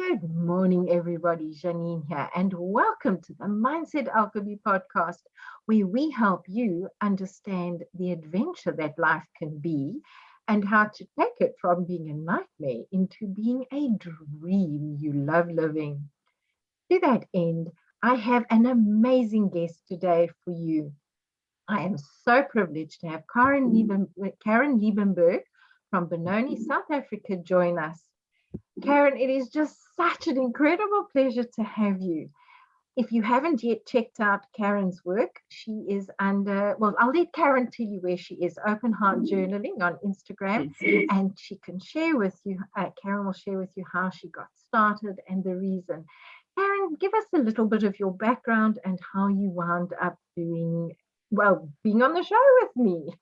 Good morning, everybody. Janine here, and welcome to the Mindset Alchemy podcast, where we help you understand the adventure that life can be and how to take it from being a nightmare into being a dream you love living. To that end, I have an amazing guest today for you. I am so privileged to have Karen Liebenberg from Benoni, South Africa, join us. Karen, it is just such an incredible pleasure to have you. If you haven't yet checked out Karen's work, she is under, well, I'll let Karen tell you where she is, Open Heart Journaling on Instagram, and she can share with you, Karen will share with you how she got started and the reason. Karen, give us a little bit of your background and how you wound up being on the show with me.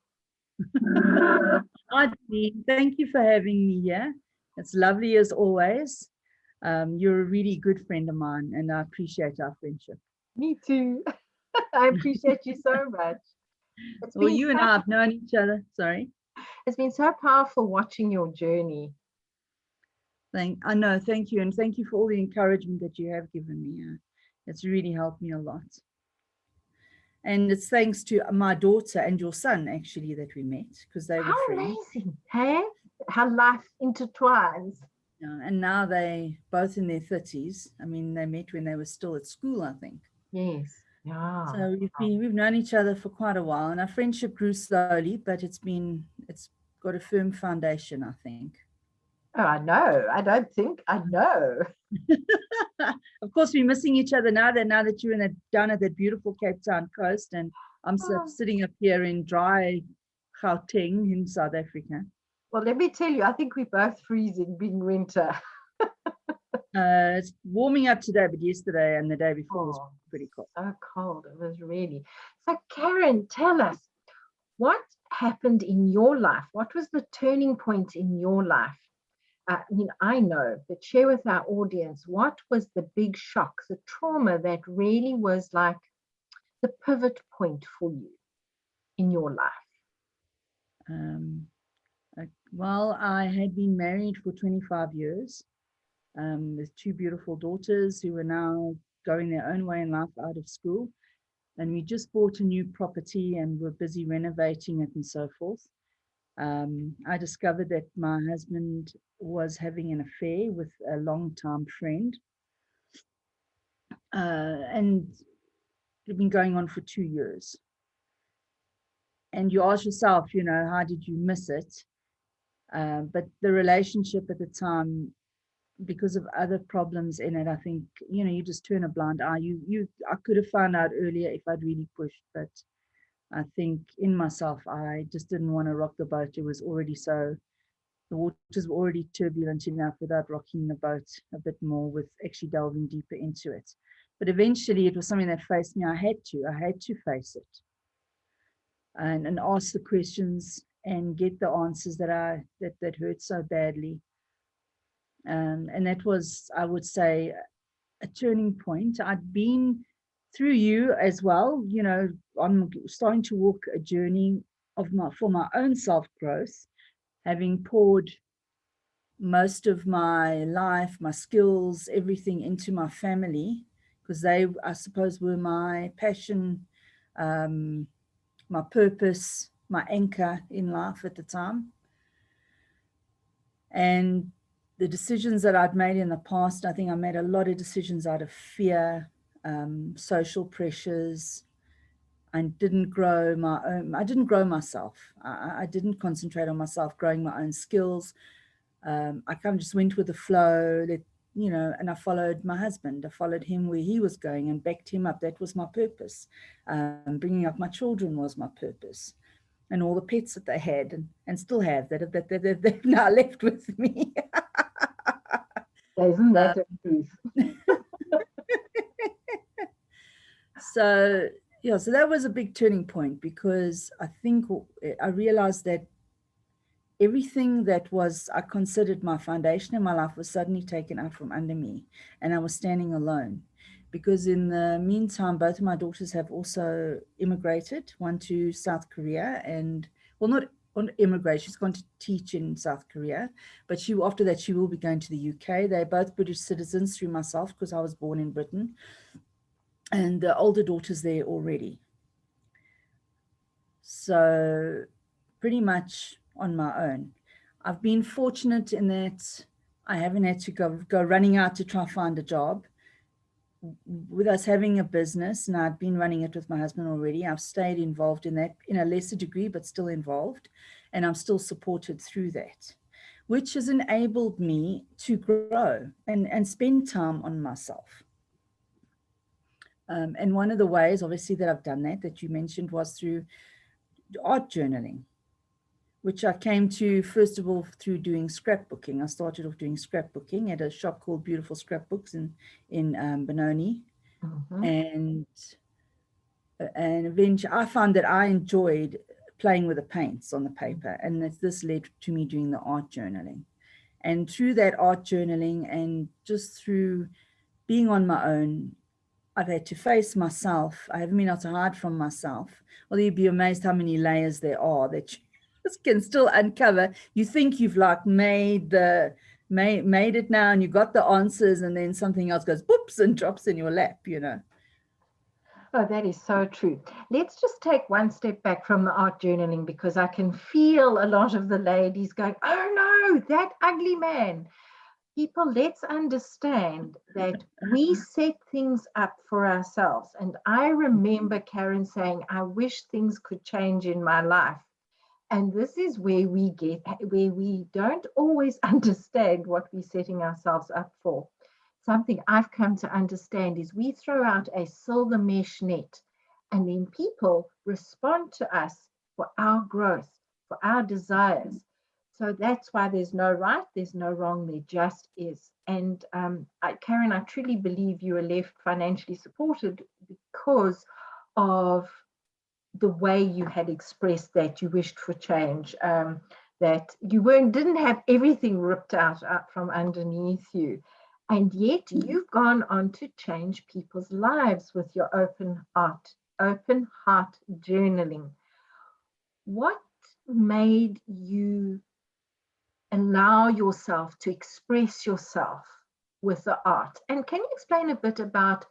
Hi, Janine. Thank you for having me here. It's lovely as always. You're a really good friend of mine, and I appreciate our friendship. Me too. I appreciate you so much. Well, you and I have known each other. Sorry. It's been so powerful watching your journey. I know. Thank you, and thank you for all the encouragement that you have given me. It's really helped me a lot. And it's thanks to my daughter and your son, actually, that we met, because they were friends. Amazing, hey? How life intertwines. Yeah, and now they both in their 30s. I mean, they met when they were still at school, I think. Yes. Yeah. So we've known each other for quite a while, and our friendship grew slowly, but it's got a firm foundation, I think. Oh, I know. I know. Of course, we're missing each other now that you're down at that beautiful Cape Town coast, and I'm sitting up here in dry Gauteng in South Africa. Well, let me tell you, I think we're both freezing being winter. It's warming up today, but yesterday and the day before was pretty cold. So cold. It was really. So, Karen, tell us, what happened in your life? What was the turning point in your life? I know, but share with our audience, what was the big shock, the trauma that really was like the pivot point for you in your life? Well, I had been married for 25 years with two beautiful daughters who were now going their own way in life out of school. And we just bought a new property and were busy renovating it and so forth. I discovered that my husband was having an affair with a long-time friend. And it had been going on for 2 years. And you ask yourself, how did you miss it? But the relationship at the time, because of other problems in it, I think, you just turn a blind eye. I could have found out earlier if I'd really pushed, but I think in myself, I just didn't want to rock the boat. It was already the waters were already turbulent enough without rocking the boat a bit more, with actually delving deeper into it. But eventually it was something that faced me. I had to face it and ask the questions and get the answers that hurt so badly. And that was, I would say, a turning point. I'd been through you as well, I'm starting to walk a journey for my own self-growth, having poured most of my life, my skills, everything into my family, because they, I suppose, were my passion, my purpose, my anchor in life at the time. And the decisions that I'd made in the past, I think I made a lot of decisions out of fear, social pressures. I didn't grow myself. I didn't concentrate on myself, growing my own skills. I kind of just went with the flow, and I followed my husband. I followed him where he was going and backed him up. That was my purpose. Bringing up my children was my purpose. And all the pets that they had and still have that they've now left with me. Isn't that the truth? So that was a big turning point, because I think I realized that everything that I considered my foundation in my life was suddenly taken out from under me, and I was standing alone. Because in the meantime, both of my daughters have also immigrated, one to South Korea, and, well, not on immigration. She's gone to teach in South Korea, but after that she will be going to the UK. They're both British citizens through myself because I was born in Britain, and the older daughter's there already. So pretty much on my own. I've been fortunate in that I haven't had to go running out to try find a job. With us having a business, and I'd been running it with my husband already, I've stayed involved in that in a lesser degree, but still involved, and I'm still supported through that, which has enabled me to grow and spend time on myself. And one of the ways, obviously, that I've done that you mentioned was through art journaling, which I came to, first of all, through doing scrapbooking. I started off doing scrapbooking at a shop called Beautiful Scrapbooks in Benoni. Mm-hmm. And eventually I found that I enjoyed playing with the paints on the paper, and this led to me doing the art journaling. And through that art journaling and just through being on my own, I've had to face myself. I haven't been able to hide from myself. Well, you'd be amazed how many layers there are that you can still uncover. You think you've like made it now and you got the answers, and then something else goes whoops and drops in your lap, you know. Oh, that is so true. Let's just take one step back from the art journaling, because I can feel a lot of the ladies going, oh no, that ugly man. People, let's understand that we set things up for ourselves. And I remember Karen saying, I wish things could change in my life. And this is where we don't always understand what we're setting ourselves up for. Something I've come to understand is we throw out a silver mesh net, and then people respond to us for our growth, for our desires. So that's why there's no right, there's no wrong, there just is. And Karen, I truly believe you were left financially supported because of the way you had expressed that you wished for change, that you didn't have everything ripped out from underneath you. And yet you've gone on to change people's lives with your open heart journaling. What made you allow yourself to express yourself with the art? And can you explain a bit about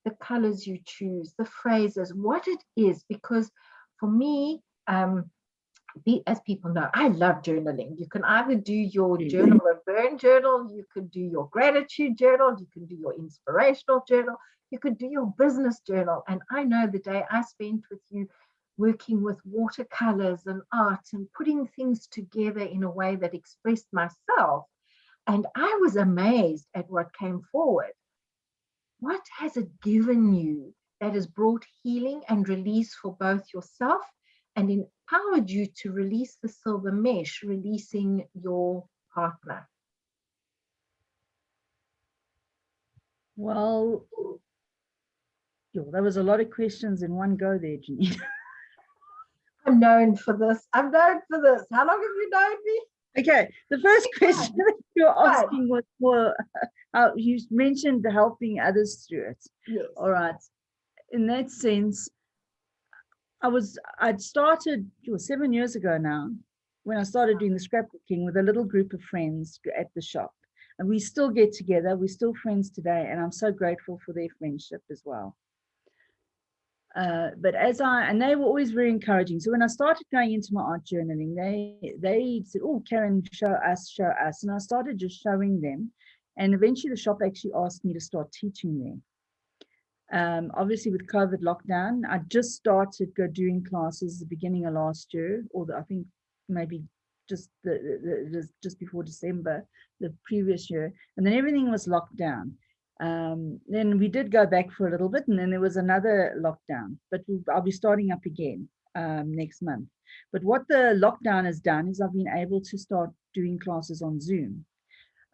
the colors you choose, the phrases, what it is? Because for me, as people know, I love journaling. You can either do your journal and burn journal, you could do your gratitude journal, you can do your inspirational journal, you could do your business journal. And I know the day I spent with you working with watercolors and art and putting things together in a way that expressed myself. And I was amazed at what came forward. What has it given you that has brought healing and release for both yourself and empowered you to release the silver mesh, releasing your partner? Well, there was a lot of questions in one go there, Janine. I'm known for this. I'm known for this. How long have you known me? Okay, the first question that you're asking was for how you mentioned helping others through it. Yes. All right. In that sense, I'd started 7 years ago now, when I started doing the scrapbooking with a little group of friends at the shop. And we still get together. We're still friends today, and I'm so grateful for their friendship as well. But and they were always very encouraging. So when I started going into my art journaling, they said, oh, Karen, show us. And I started just showing them. And eventually the shop actually asked me to start teaching them. Obviously with COVID lockdown, I just started doing classes the beginning of last year, or I think maybe just just before December, the previous year. And then everything was locked down. Then we did go back for a little bit, and then there was another lockdown, but I'll be starting up again next month. But what the lockdown has done is I've been able to start doing classes on Zoom.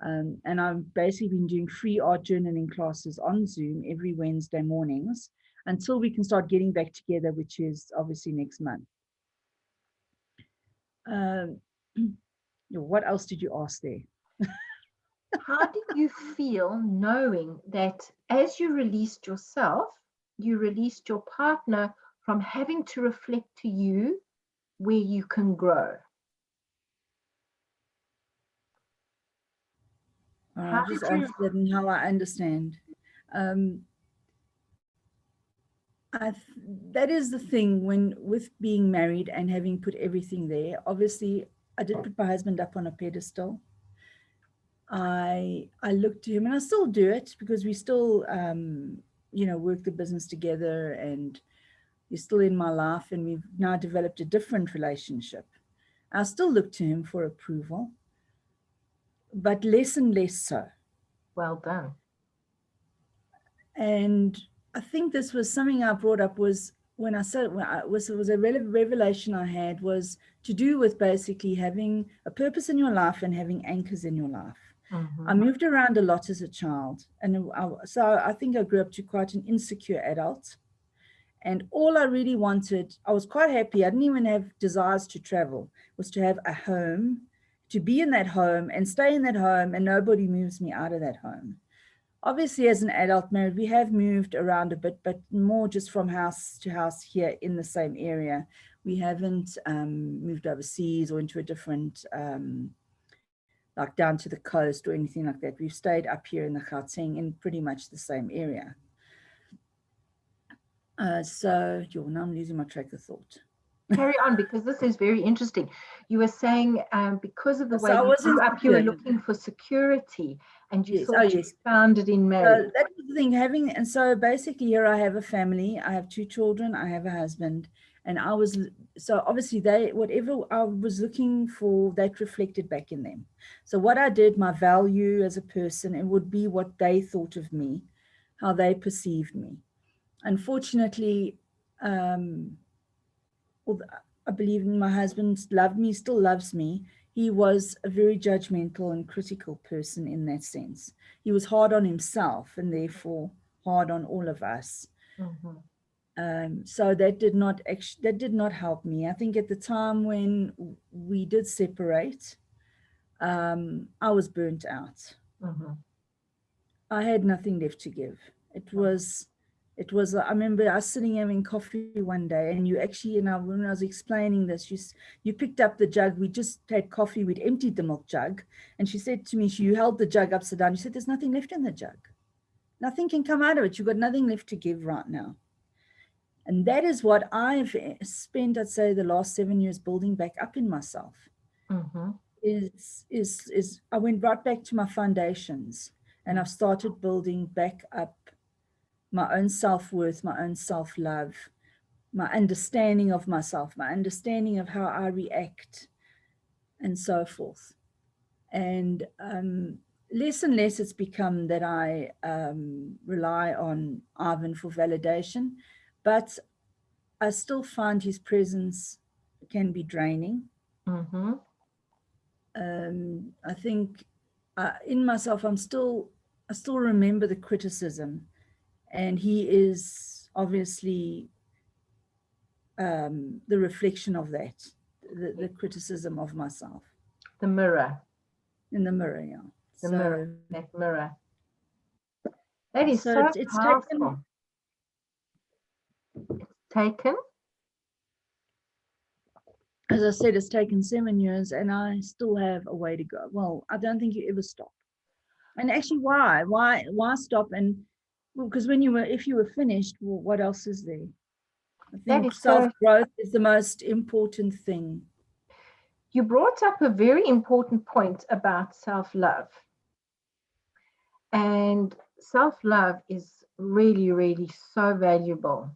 And I've basically been doing free art journaling classes on Zoom every Wednesday mornings until we can start getting back together, which is obviously next month. What else did you ask there? How did you feel knowing that as you released yourself, you released your partner from having to reflect to you where you can grow? How I'll just did you? answer that and how I understand. Um, that is the thing when with being married and having put everything there. Obviously, I did put my husband up on a pedestal. I looked to him, and I still do it because we still work the business together, and he's still in my life, and we've now developed a different relationship. I still look to him for approval, but less and less so. Well done. And I think this was something I brought up was when I said it was a revelation I had, was to do with basically having a purpose in your life and having anchors in your life. I moved around a lot as a child, and so I think I grew up to quite an insecure adult. And all I really wanted, I was quite happy. I didn't even have desires to travel, was to have a home, to be in that home and stay in that home, and nobody moves me out of that home. Obviously, as an adult married, we have moved around a bit, but more just from house to house here in the same area. We haven't moved overseas or into a different, like down to the coast or anything like that. We've stayed up here in the Gauteng in pretty much the same area. So now I'm losing my track of thought. Carry on, because this is very interesting. You were saying because of the way So you grew up, you were looking for security, and you thought you found it in marriage. So that was the thing, and so basically here I have a family, I have 2 children, I have a husband, and so obviously whatever I was looking for, that reflected back in them. So what I did, my value as a person, it would be what they thought of me, how they perceived me. Unfortunately, I believe my husband loved me, still loves me. He was a very judgmental and critical person in that sense. He was hard on himself and therefore hard on all of us. So that did not help me. I think at the time when we did separate, I was burnt out. I had nothing left to give. It was, I remember us sitting having coffee one day, and you actually, when I was explaining this, you picked up the jug. We just had coffee. We'd emptied the milk jug. And she said to me, you held the jug upside down. You said, there's nothing left in the jug. Nothing can come out of it. You've got nothing left to give right now. And that is what I've spent, I'd say, the last 7 years building back up in myself. Is I went right back to my foundations, and I've started building back up my own self-worth, my own self-love, my understanding of myself, my understanding of how I react, and so forth. And less and less it's become that I rely on Ivan for validation, but I still find his presence can be draining. I think in myself, I still remember the criticism, and he is obviously the reflection of that, the criticism of myself. The mirror. In the mirror, yeah. The mirror, that mirror. That is so it's powerful. Taken? As I said, it's taken 7 years, and I still have a way to go. Well, I don't think you ever stop. And actually, why stop? And because if you were finished, well, what else is there? I think self-growth is the most important thing. You brought up a very important point about self-love. And self-love is really, really so valuable.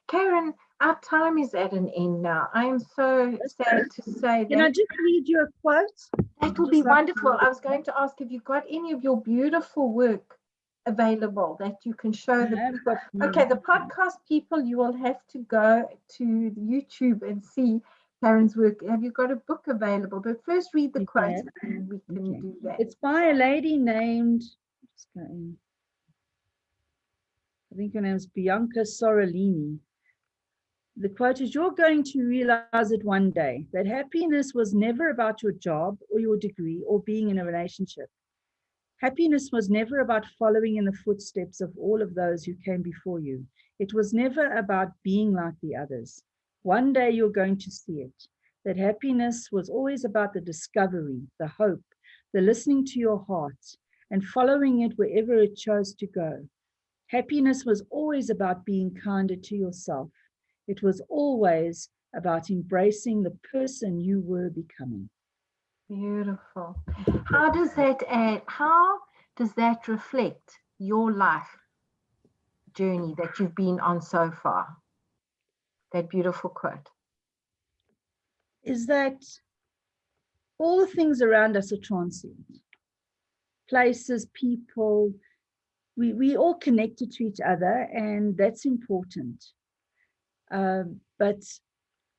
Karen, our time is at an end now. I am so sad to say that. Can I just read you a quote? That will be wonderful. I was going to ask if you've got any of your beautiful work available that you can show the people. Okay, the podcast people, you will have to go to YouTube and see Karen's work. Have you got a book available? But first read the quote and we can do that. It's by a lady named, I think her name is Bianca Sorellini. The quote is, you're going to realize it one day that happiness was never about your job or your degree or being in a relationship. Happiness was never about following in the footsteps of all of those who came before you. It was never about being like the others. One day you're going to see it. that happiness was always about the discovery, the hope, the listening to your heart and following it wherever it chose to go. Happiness was always about being kinder to yourself. It was always about embracing the person you were becoming. Beautiful. How does that reflect your life journey that you've been on so far? That beautiful quote. Is that all the things around us are transient. Places, people, we all connected to each other, and that's important. But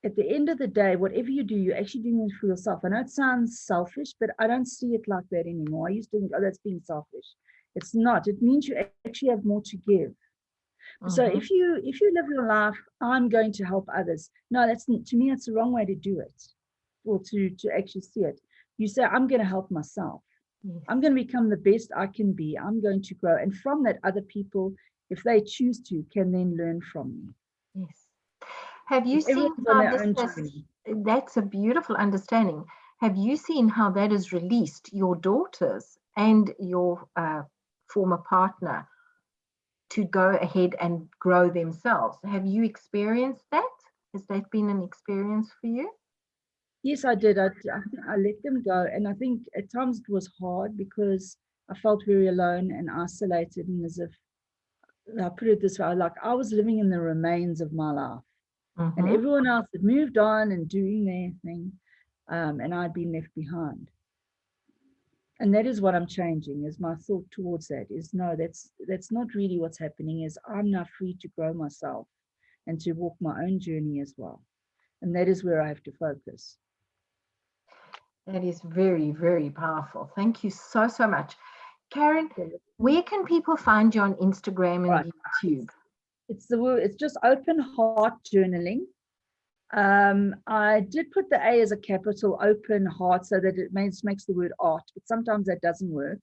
at the end of the day, whatever you do, you're actually doing it for yourself. I know it sounds selfish, but I don't see it like that anymore. I used to think, oh, that's being selfish. It's not. It means you actually have more to give. So if you live your life, I'm going to help others. No, that's, to me, that's the wrong way to do it, or to actually see it. You say, I'm going to help myself. Yes. I'm going to become the best I can be. I'm going to grow. And from that, other people, if they choose to, can then learn from me. Yes. Have you seen how that's a beautiful understanding. Have you seen how that has released your daughters and your former partner to go ahead and grow themselves? Have you experienced that? Has that been an experience for you? Yes, I did. I let them go. And I think at times it was hard because I felt very alone and isolated. And as if, I put it this way, like I was living in the remains of my life. And everyone else had moved on and doing their thing. And I'd been left behind. And that is what I'm changing, is my thought towards that is, no, that's not really what's happening, is I'm now free to grow myself and to walk my own journey as well. And that is where I have to focus. That is very, very powerful. Thank you so, so much. Karen, where can people find you on Instagram and YouTube? It's just Open Heart Journaling. I did put the A as a capital, Open Heart, so that it makes the word art, but sometimes that doesn't work.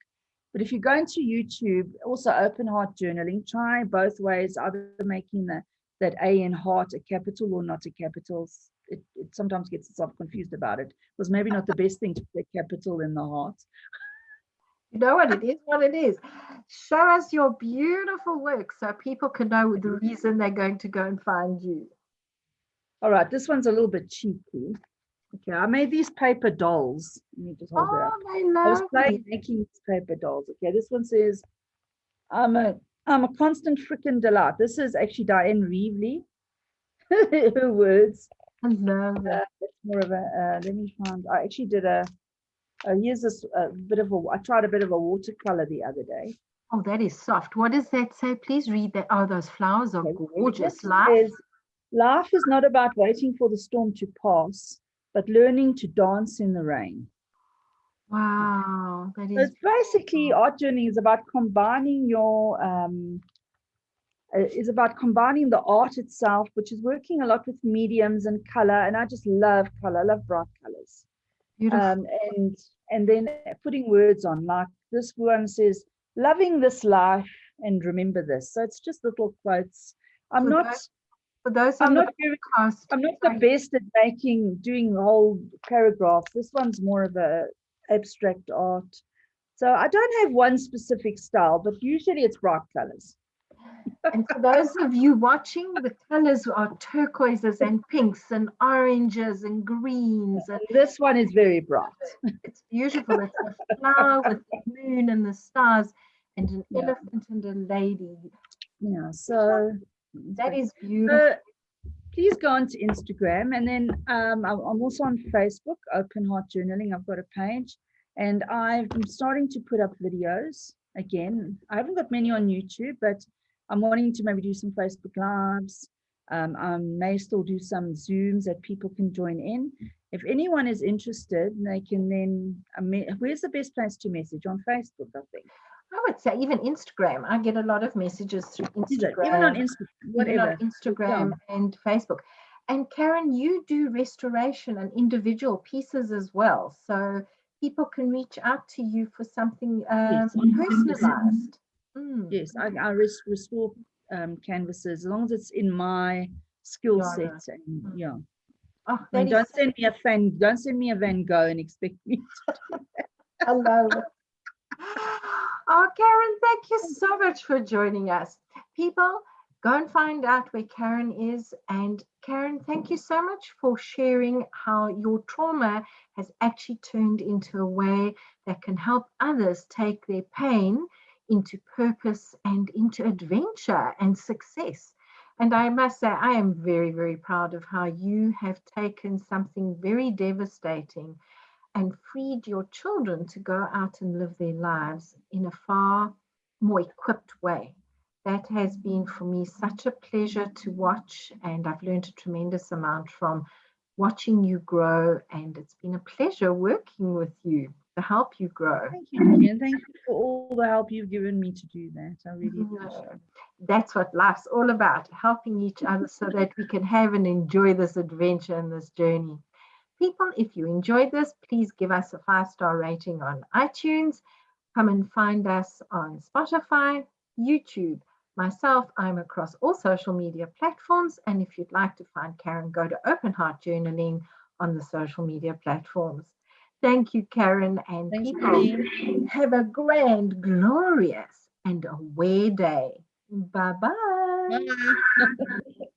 But if you go into YouTube, also Open Heart Journaling, try both ways, either making that A in heart a capital or not a capital. It sometimes gets itself confused about it. It was maybe not the best thing to put a capital in the heart. You know what it is. Show us your beautiful work so people can know the reason they're going to go and find you. All right, this one's a little bit cheeky. Okay, I made these paper dolls. Let me just hold it up. I was making these paper dolls. Okay, this one says, I'm a constant freaking delight. This is actually Diane Reevely, her words. I love it. It's more of a, let me find, I actually did here's this I tried a bit of a watercolor the other day. Oh, that is soft. What does that say? Please read that. Oh, those flowers are gorgeous. Life is not about waiting for the storm to pass, but learning to dance in the rain. Wow. That is. So it's basically, art journey is about combining your, is about combining the art itself, which is working a lot with mediums and color. And I just love color. I love bright colors. Beautiful. And then putting words on, like this one says, loving this life and remember this. So it's just little quotes. I'm not the best at doing whole paragraphs. This one's more of a abstract art. So I don't have one specific style, but usually it's bright colors. And for those of you watching, the colors are turquoises and pinks and oranges and greens. And this one is very bright. It's beautiful. It's a flower with the moon and the stars and an elephant and a lady. Yeah, so that is beautiful. Please go on to Instagram, and then I'm also on Facebook, Open Heart Journaling. I've got a page, and I'm starting to put up videos again. I haven't got many on YouTube, but I'm wanting to maybe do some Facebook Lives. I may still do some Zooms that people can join in. If anyone is interested, they can then, where's the best place to message? On Facebook, I think. I would say even Instagram. I get a lot of messages through Instagram. Even on Instagram, whatever. Even on Instagram and Facebook. And Karen, you do restoration and individual pieces as well. So people can reach out to you for something personalized. Yes, I restore canvases as long as it's in my skill set. And Oh, I mean, that is, don't send me a Van Gogh and expect me to. I love it. Oh, Karen, thank you so much for joining us. People, go and find out where Karen is. And Karen, thank you so much for sharing how your trauma has actually turned into a way that can help others take their pain into purpose and into adventure and success. And I must say, I am very, very proud of how you have taken something very devastating and freed your children to go out and live their lives in a far more equipped way. That has been for me such a pleasure to watch, and I've learned a tremendous amount from watching you grow. And it's been a pleasure working with you to help you grow. Thank you, Janine, and thank you for all the help you've given me to do that. I really appreciate it. That's what life's all about, helping each other so that we can have and enjoy this adventure and this journey. People, if you enjoyed this, please give us a 5-star rating on iTunes. Come and find us on Spotify, YouTube. Myself, I'm across all social media platforms. And if you'd like to find Karen, go to Open Heart Journaling on the social media platforms. Thank you, Karen. And Thanks, people, Janine. have a grand, glorious, and aware day. Bye-bye. Bye.